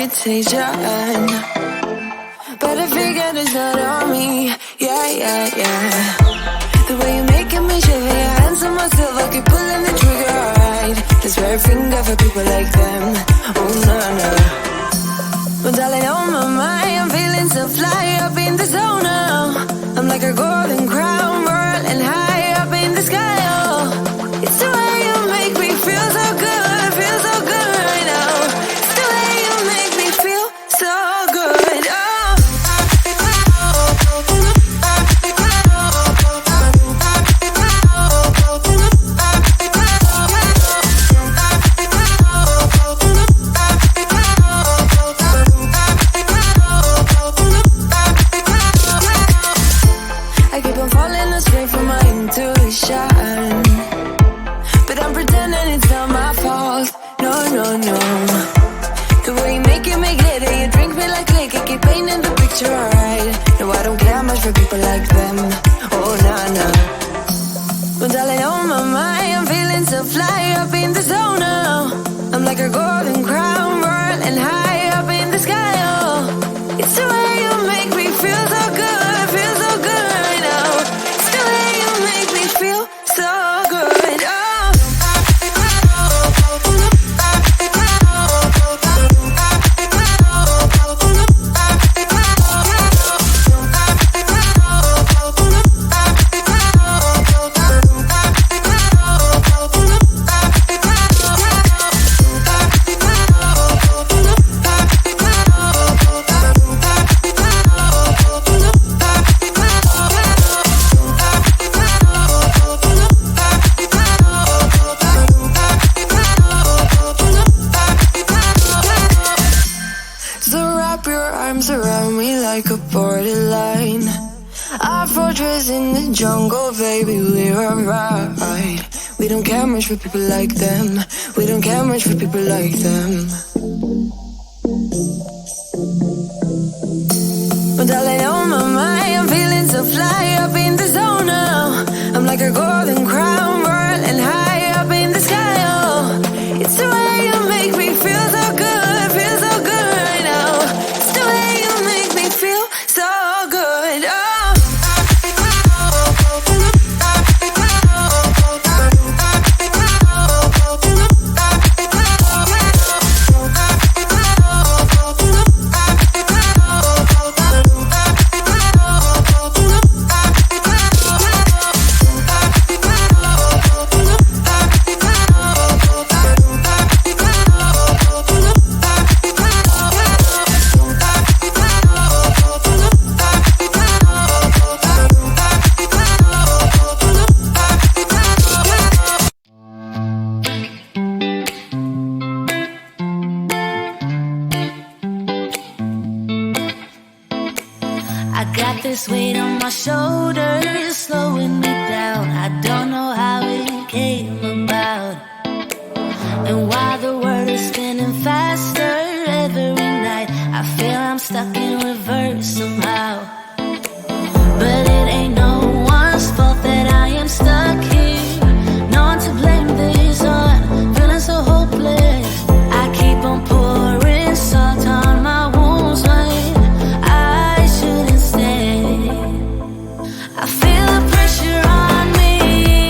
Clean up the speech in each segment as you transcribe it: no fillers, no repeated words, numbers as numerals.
reputation, but I figured it's not on me. Yeah, yeah, yeah. The way you're making me shiver, your hands on myself, I keep pulling the trigger, alright. This red finger for people like them. Oh, no, no. Well, darling, on my mind, I'm feeling so fly up in the zone now. I'm like a golden crown, whirling high up in the sky, oh. It's the way you make me feel so good right now. It's the way you make me feel so good, oh. I keep on falling astray from my intuition, but I'm pretending it's not my fault. No, no, no. The way you make it, you drink me like liquor, keep painting the picture, alright. No, I don't care much for people like them. Oh, nah, nah. Well, darling, on my mind, I'm feeling so fly up in the zone now. I'm like a golden crown, whirling high up in the sky, oh. It's the way you make me feel so good right now. It's the way you make me feel so good, oh. Around me like a borderline, our fortress in the jungle, baby, we're alright. We don't care much for people like them. We don't care much for people like them. But darling, on my mind, I'm feeling so fly up in the zone now. I'm like a golden crown, whirling high up in the sky, oh. It's the way you make me feel so good right now. It's the way you make me feel so good, oh. I got this weight on my shoulders, slowing me down. I don't know how it came about. And while the world is spinning faster every night, I feel I'm stuck in reverse somehow. But it ain't no one's fault that I am stuck here. No one to blame this on, feeling so hopeless. I keep on pouring salt on my wounds when I shouldn't stay. I feel the pressure on me.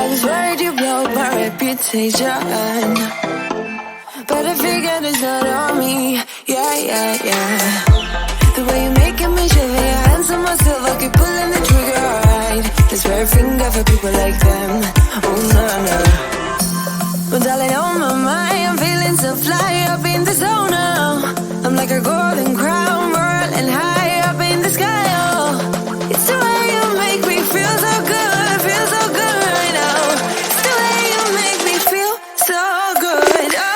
I was worried you blow my reputation, but I figured it's not on me. Yeah, yeah, yeah. The way you're making me shiver, your hands on myself, I keep pulling the trigger, alright. This rare finger for people like them. Oh, no, no. Well, darling, on my mind, I'm feeling so fly up in the zone now. I'm like a golden crown, whirling high up in the sky, oh. It's the way you make me feel so good right now. It's the way you make me feel so good, oh.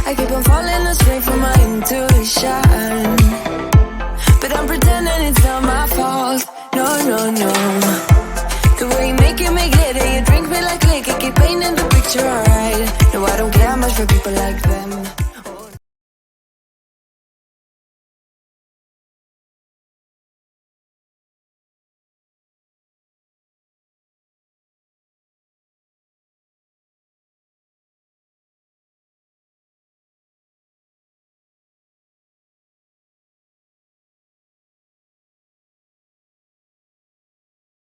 I keep on falling astray from my intuition, but I'm pretending it's not my fault. No, no, no. The way you make me glitter, you drink me like liquor, keep painting the picture, alright. No, I don't care much for people like them.